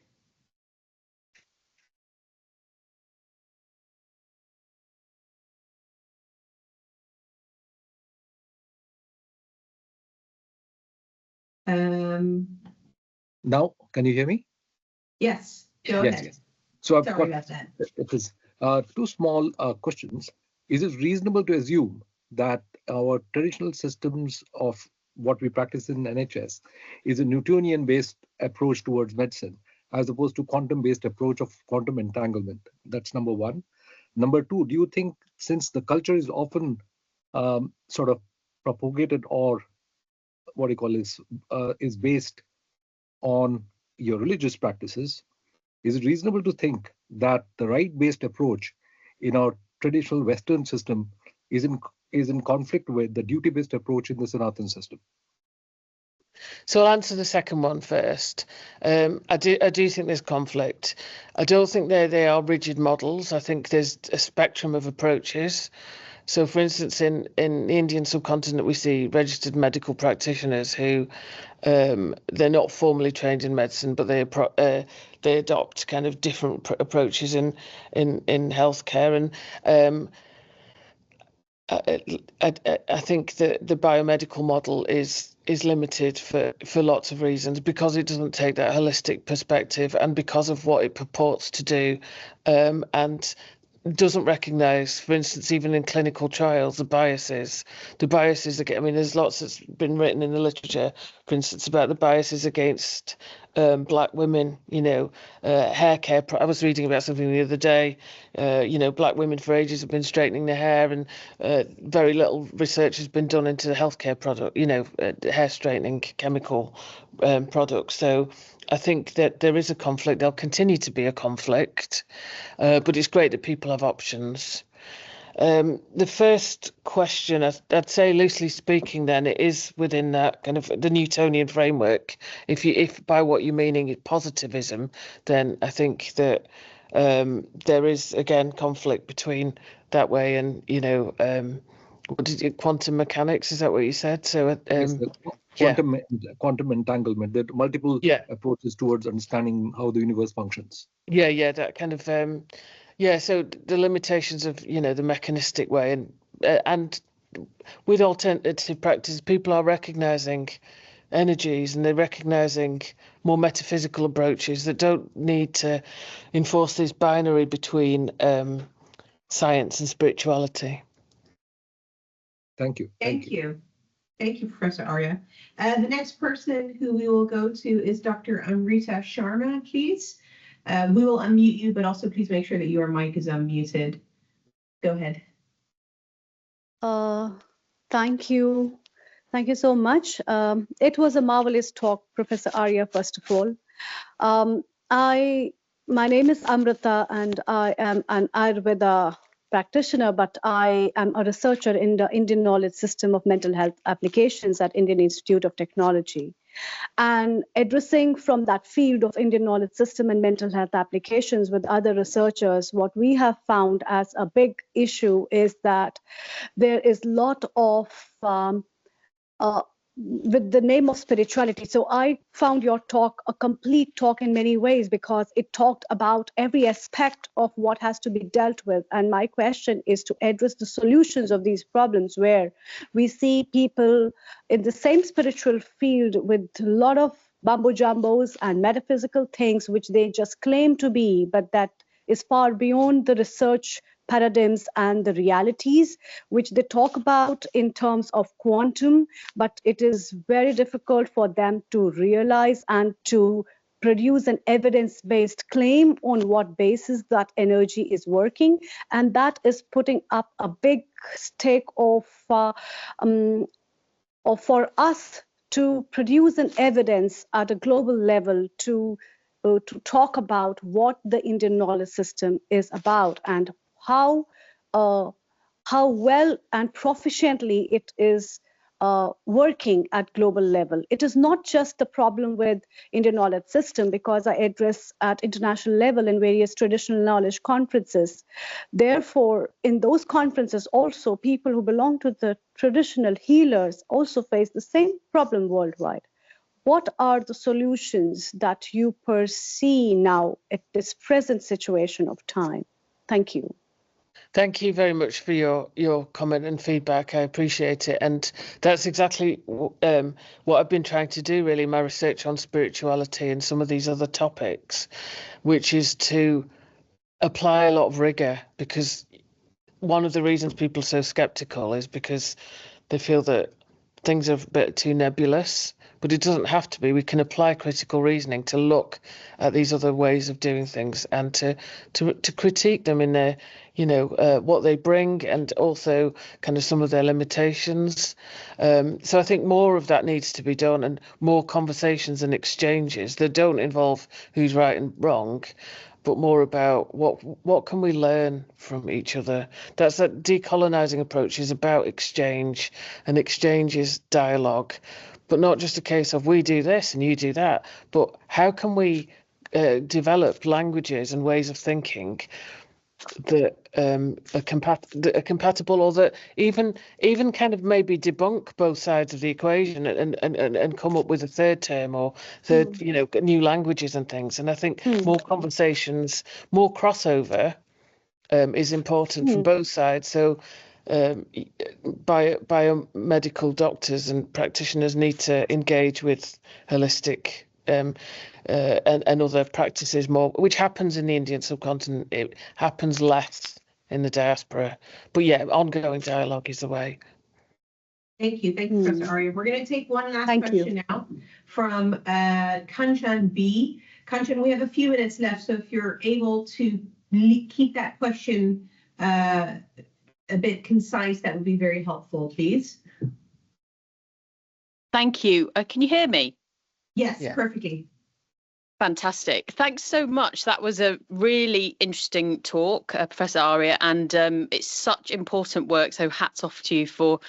Now, can you hear me? Yes, go Yes, ahead. yes. So I've Sorry got about that. it is two small questions. Is it reasonable to assume that our traditional systems of what we practice in NHS is a Newtonian-based approach towards medicine, as opposed to quantum-based approach of quantum entanglement? That's number one. Number two, do you think, since the culture is often sort of propagated, or what do you call is based on your religious practices, is it reasonable to think that the right-based approach in our traditional Western system is in conflict with the duty-based approach in the Sanatan system? So I'll answer the second one first. I do think there's conflict. I don't think they are rigid models. I think there's a spectrum of approaches. So, for instance, in the Indian subcontinent, we see registered medical practitioners who they're not formally trained in medicine, but they adopt kind of different approaches in healthcare. And I think that the biomedical model is limited for lots of reasons, because it doesn't take that holistic perspective, and because of what it purports to do, and doesn't recognise, for instance, even in clinical trials, the biases. I mean, there's lots that's been written in the literature, for instance, about the biases against black women. Hair care. I was reading about something the other day. Black women for ages have been straightening their hair, and very little research has been done into the healthcare product. Hair straightening chemical products. So I think that there is a conflict. There'll continue to be a conflict, but it's great that people have options. The first question, I'd say, loosely speaking, then it is within that kind of the Newtonian framework. If by what you're meaning is positivism, then I think that there is again conflict between that way and what did you, quantum mechanics? Is that what you said? So Yes, quantum entanglement. There are multiple approaches towards understanding how the universe functions. Yeah, that kind of so the limitations of the mechanistic way, and with alternative practice, people are recognizing energies, and they're recognizing more metaphysical approaches that don't need to enforce this binary between science and spirituality. Thank you. Thank you. Thank you, Professor Arya. The next person who we will go to is Dr. Amrita Sharma, please. We will unmute you, but also please make sure that your mic is unmuted. Go ahead. Thank you. Thank you so much. It was a marvelous talk, Professor Arya, first of all. My name is Amrita, and I am an Ayurveda practitioner, but I am a researcher in the Indian knowledge system of mental health applications at Indian Institute of Technology. And addressing from that field of Indian knowledge system and mental health applications with other researchers, what we have found as a big issue is that there is a lot of with the name of spirituality. So I found your talk a complete talk in many ways, because it talked about every aspect of what has to be dealt with. And my question is to address the solutions of these problems, where we see people in the same spiritual field with a lot of bumbo jumbos and metaphysical things which they just claim to be, but that is far beyond the research paradigms and the realities which they talk about in terms of quantum, but it is very difficult for them to realize and to produce an evidence-based claim on what basis that energy is working. And that is putting up a big stake for us to produce an evidence at a global level to talk about what the Indian knowledge system is about, and how well and proficiently it is working at global level. It is not just the problem with Indian knowledge system, because I address at international level in various traditional knowledge conferences. Therefore, in those conferences also, people who belong to the traditional healers also face the same problem worldwide. What are the solutions that you perceive now at this present situation of time? Thank you. Thank you very much for your comment and feedback. I appreciate it. And that's exactly what I've been trying to do, really, in my research on spirituality and some of these other topics, which is to apply a lot of rigor, because one of the reasons people are so skeptical is because they feel that things are a bit too nebulous, but it doesn't have to be. We can apply critical reasoning to look at these other ways of doing things and to critique them in their, what they bring, and also kind of some of their limitations. So I think more of that needs to be done, and more conversations and exchanges that don't involve who's right and wrong, but more about what can we learn from each other. That's that decolonizing approach is about exchange, and exchange is dialogue, but not just a case of we do this and you do that, but how can we develop languages and ways of thinking that are compatible, or that even kind of maybe debunk both sides of the equation and come up with a third term or third, new languages and things. And I think more conversations, more crossover is important from both sides. So biomedical doctors and practitioners need to engage with holistic and other practices more, which happens in the Indian subcontinent. It happens less in the diaspora. But yeah, ongoing dialogue is the way. Thank you. Thank you, Professor Arya. We're going to take one last question now from Kanchan B. Kanchan, we have a few minutes left, so if you're able to keep that question a bit concise, that would be very helpful, please. Thank you. Can you hear me? Yes, perfectly. Fantastic. Thanks so much. That was a really interesting talk, Professor Arya, and it's such important work. So hats off to you for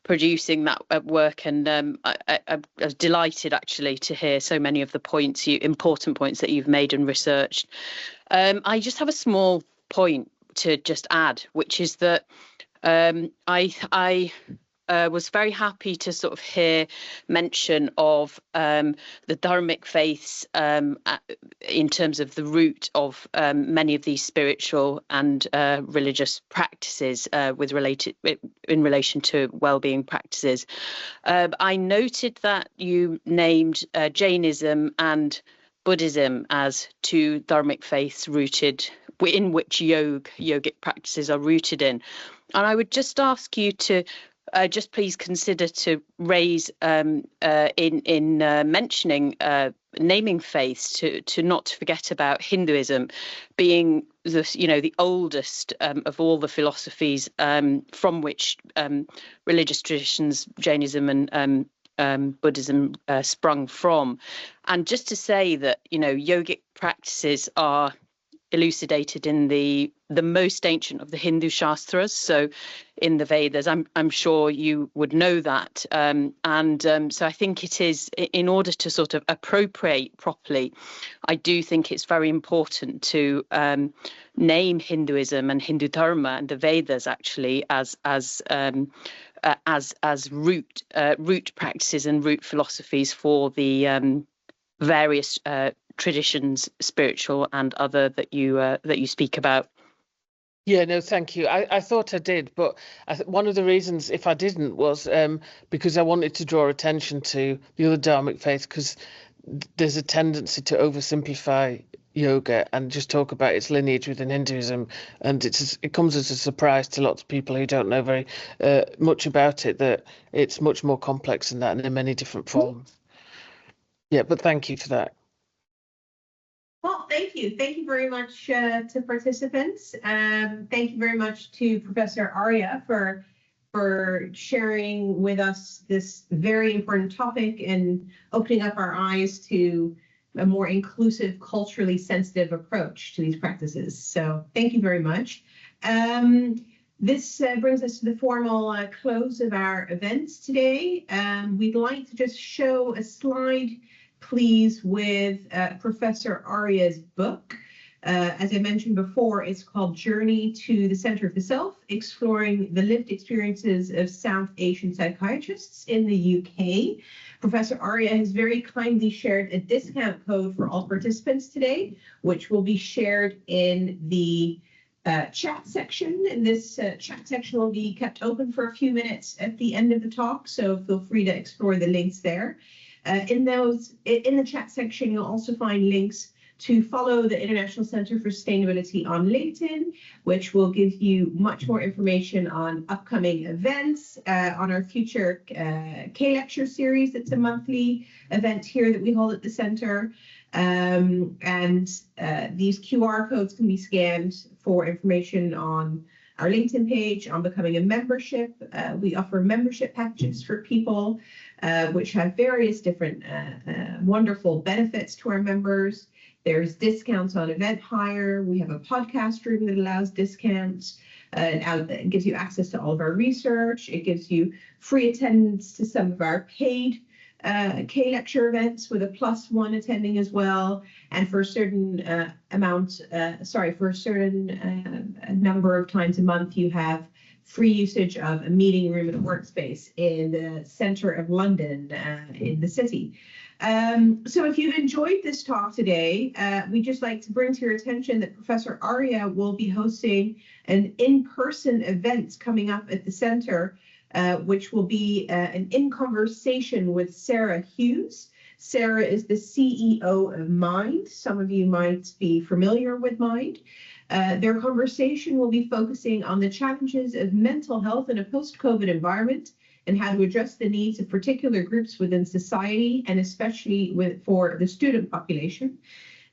producing that work. And I was delighted actually to hear so many of the important points that you've made and researched. I just have a small point to just add, which is that I was very happy to sort of hear mention of the dharmic faiths in terms of the root of many of these spiritual and religious practices in relation to well-being practices. I noted that you named Jainism and Buddhism as two dharmic faiths in which yogic practices are rooted in. And I would just ask you to just please consider to raise in mentioning naming faiths to not forget about Hinduism being the oldest of all the philosophies from which religious traditions, Jainism and Buddhism sprung from. And just to say that yogic practices are elucidated in the most ancient of the Hindu Shastras, so in the Vedas. I'm sure you would know that, so I think it is, in order to sort of appropriate properly, I do think it's very important to name Hinduism and Hindu Dharma and the Vedas actually as root practices and root philosophies for the various traditions, spiritual and other, that you speak about. Yeah, no, thank you. I thought I did, but one of the reasons if I didn't was because I wanted to draw attention to the other dharmic faiths, because there's a tendency to oversimplify yoga and just talk about its lineage within Hinduism, and it comes as a surprise to lots of people who don't know very much about it, that it's much more complex than that and in many different forms. Yeah, but thank you for that. Well, thank you. Thank you very much to participants. Thank you very much to Professor Arya for sharing with us this very important topic and opening up our eyes to a more inclusive, culturally sensitive approach to these practices. So thank you very much. This brings us to the formal close of our events today. We'd like to just show a slide, please, with Professor Arya's book. As I mentioned before, it's called Journey to the Center of the Self, Exploring the Lived Experiences of South Asian Psychiatrists in the UK. Professor Arya has very kindly shared a discount code for all participants today, which will be shared in the chat section, and this chat section will be kept open for a few minutes at the end of the talk, so feel free to explore the links there. In the chat section, you'll also find links to follow the International Center for Sustainability on LinkedIn, which will give you much more information on upcoming events, on our future K-Lecture series. It's a monthly event here that we hold at the center. These QR codes can be scanned for information on our LinkedIn page, on becoming a membership. We offer membership packages for people, which have various different wonderful benefits to our members. There's discounts on event hire. We have a podcast room that allows discounts. It gives you access to all of our research. It gives you free attendance to some of our paid K-Lecture events with a +1 attending as well. And for a certain number of times a month, you have free usage of a meeting room and a workspace in the centre of London, in the city. So if you've enjoyed this talk today, we'd just like to bring to your attention that Professor Arya will be hosting an in-person event coming up at the center, which will be an in-conversation with Sarah Hughes. Sarah is the CEO of Mind. Some of you might be familiar with Mind. Their conversation will be focusing on the challenges of mental health in a post-COVID environment and how to address the needs of particular groups within society, and especially for the student population.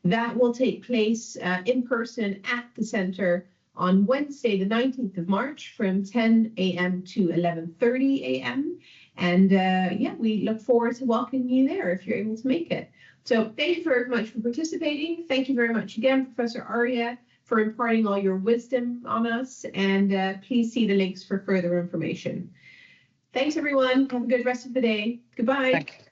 That will take place in person at the center on Wednesday, the 19th of March from 10 a.m. to 11:30 a.m. And we look forward to welcoming you there if you're able to make it. So thank you very much for participating. Thank you very much again, Professor Arya, for imparting all your wisdom on us. And please see the links for further information. Thanks, everyone. Have a good rest of the day. Goodbye. Thank you.